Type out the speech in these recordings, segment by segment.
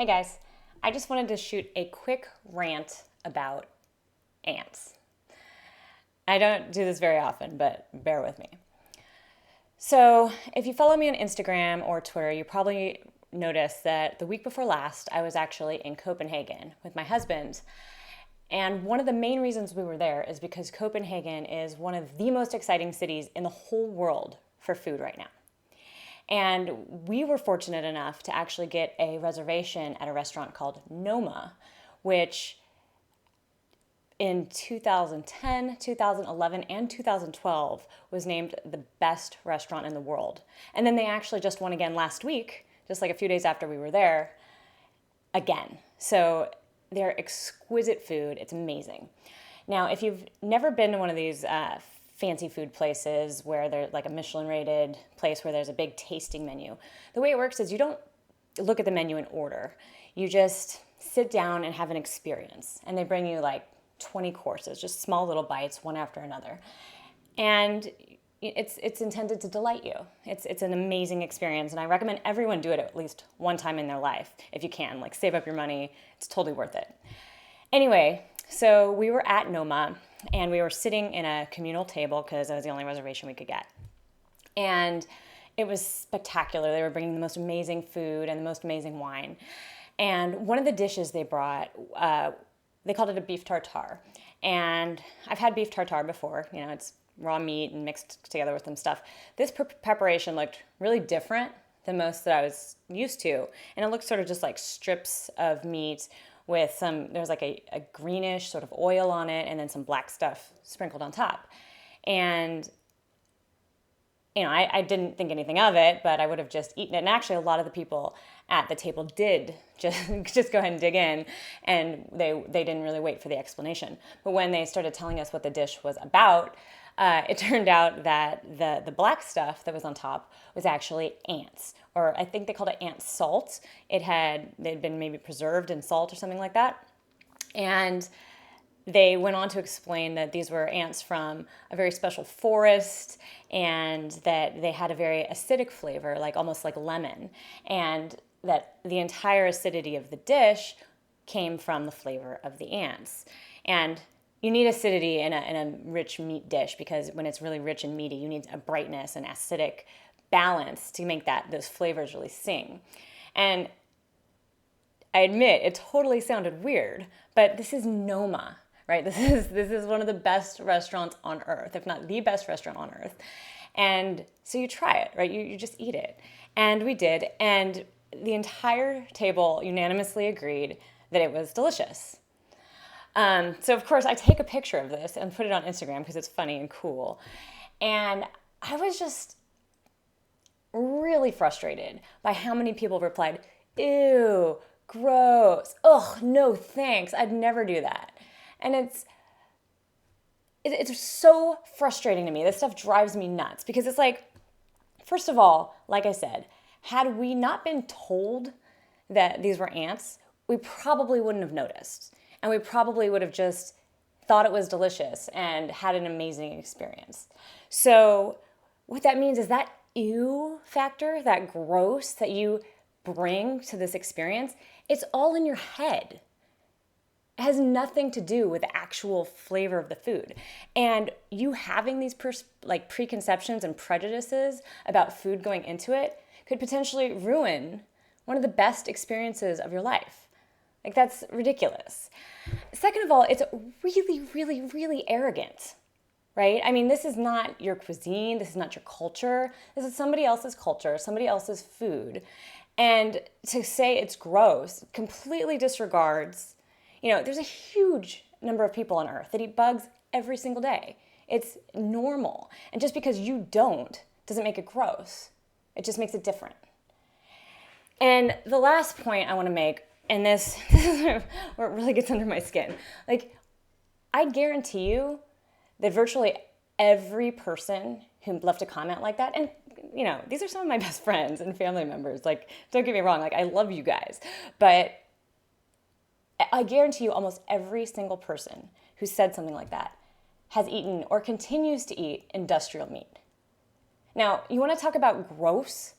Hey guys, I just wanted to shoot a quick rant about ants. I don't do this very often, but bear with me. So, if you follow me on Instagram or Twitter, you probably noticed that the week before last, I was actually in Copenhagen with my husband. And one of the main reasons we were there is because Copenhagen is one of the most exciting cities in the whole world for food right now. And we were fortunate enough to actually get a reservation at a restaurant called Noma, which in 2010, 2011, and 2012 was named the best restaurant in the world. And then they actually just won again last week, just like a few days after we were there, again. So they're exquisite food. It's amazing. Now, if you've never been to one of these fancy food places where they're like a Michelin rated place where there's a big tasting menu, the way it works is you don't look at the menu and order. You just sit down and have an experience. And they bring you like 20 courses, just small little bites, one after another. And it's intended to delight you. It's an amazing experience, and I recommend everyone do it at least one time in their life if you can. Like, save up your money. It's totally worth it. Anyway, so we were at Noma, and we were sitting in a communal table because that was the only reservation we could get. And it was spectacular. They were bringing the most amazing food and the most amazing wine. And one of the dishes they brought, they called it a beef tartare. And I've had beef tartare before. You know, it's raw meat and mixed together with some stuff. This preparation looked really different than most that I was used to. And it looked sort of just like strips of meat with there's like a greenish sort of oil on it and then some black stuff sprinkled on top. And, you know, I didn't think anything of it, but I would have just eaten it. And actually a lot of the people at the table did just go ahead and dig in, and they didn't really wait for the explanation. But when they started telling us what the dish was about, it turned out that the black stuff that was on top was actually ants, or I think they called it ant salt. They'd been maybe preserved in salt or something like that. And they went on to explain that these were ants from a very special forest and that they had a very acidic flavor, like almost like lemon, and that the entire acidity of the dish came from the flavor of the ants. And you need acidity in a rich meat dish because when it's really rich and meaty, you need a brightness and acidic balance to make those flavors really sing. And I admit it totally sounded weird, but this is Noma, right? This is one of the best restaurants on earth, if not the best restaurant on earth. And so you try it, right? You just eat it. And we did, and the entire table unanimously agreed that it was delicious. So of course I take a picture of this and put it on Instagram because it's funny and cool. And I was just really frustrated by how many people replied, "Ew, gross. Ugh, no thanks. I'd never do that." And it's so frustrating to me. This stuff drives me nuts because it's like, first of all, like I said, had we not been told that these were ants, we probably wouldn't have noticed. And we probably would have just thought it was delicious and had an amazing experience. So what that means is that ew factor, that gross that you bring to this experience, it's all in your head. It has nothing to do with the actual flavor of the food. And you having these preconceptions and prejudices about food going into it could potentially ruin one of the best experiences of your life. Like, that's ridiculous. Second of all, it's really, really, really arrogant, right? I mean, this is not your cuisine. This is not your culture. This is somebody else's culture, somebody else's food. And to say it's gross completely disregards, there's a huge number of people on earth that eat bugs every single day. It's normal. And just because you don't doesn't make it gross. It just makes it different. And the last point I want to make, and this is where it really gets under my skin. Like, I guarantee you that virtually every person who left a comment like that, and these are some of my best friends and family members. Like, don't get me wrong, like, I love you guys, but I guarantee you almost every single person who said something like that has eaten or continues to eat industrial meat. Now, you want to talk about gross?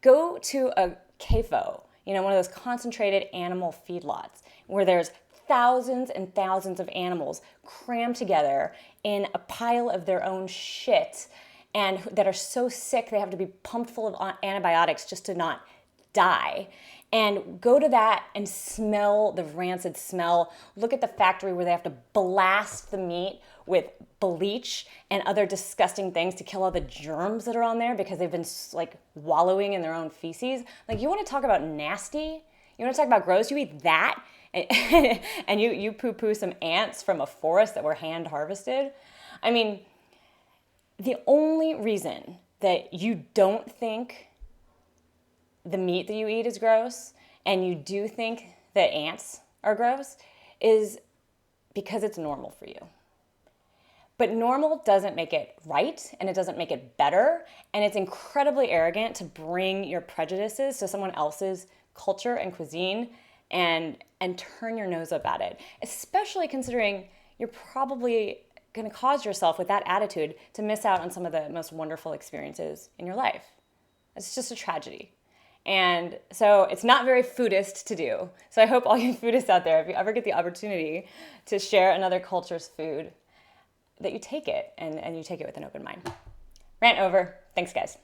Go to a CAFO, one of those concentrated animal feedlots where there's thousands and thousands of animals crammed together in a pile of their own shit and that are so sick they have to be pumped full of antibiotics just to not die. And go to that and smell the rancid smell. Look at the factory where they have to blast the meat with bleach and other disgusting things to kill all the germs that are on there because they've been like wallowing in their own feces. Like, you want to talk about nasty? You want to talk about gross? You eat that and you poo-poo some ants from a forest that were hand harvested. I mean, the only reason that you don't think the meat that you eat is gross and you do think that ants are gross is because it's normal for you. But normal doesn't make it right, and it doesn't make it better, and it's incredibly arrogant to bring your prejudices to someone else's culture and cuisine and turn your nose up at it, especially considering you're probably going to cause yourself with that attitude to miss out on some of the most wonderful experiences in your life. It's just a tragedy. And so it's not very foodist to do. So I hope all you foodists out there, if you ever get the opportunity to share another culture's food, that you take it and you take it with an open mind. Rant over. Thanks, guys.